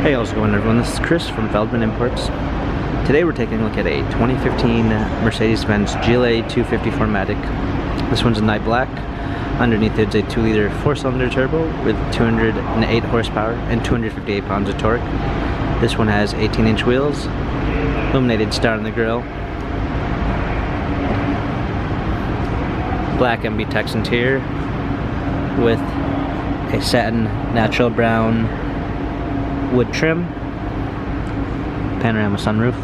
Hey, how's it going, everyone? This is Chris from Feldmann Imports. Today we're taking a look at a 2015 Mercedes-Benz GLA 250 4MATIC. This one's a night black. Underneath it's a 2-liter 4-cylinder turbo with 208 horsepower and 258 pounds of torque. This one has 18-inch wheels, illuminated star on the grille, black MB-Tex interior with a satin natural brown wood trim, panorama sunroof,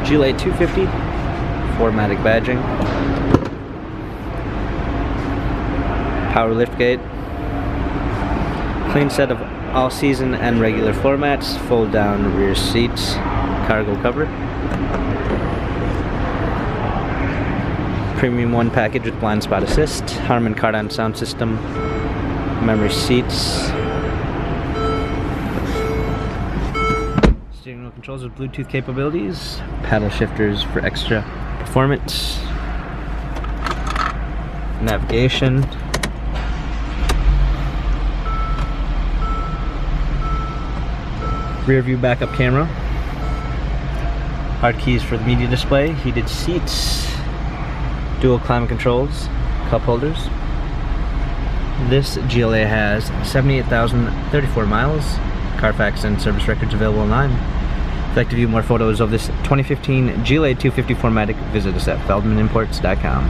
GLA 250 4MATIC badging, power liftgate, clean set of all-season and regular floor mats, fold-down rear seats, cargo cover, Premium 1 package with blind spot assist, Harman Kardon sound system, memory seats, steering wheel controls with Bluetooth capabilities, paddle shifters for extra performance, navigation, rear view backup camera, hard keys for the media display, heated seats, dual climate controls, cup holders. This GLA has 78,034 miles, Carfax and service records available online. If you'd like to view more photos of this 2015 GLA 250 4MATIC, visit us at feldmanimports.com.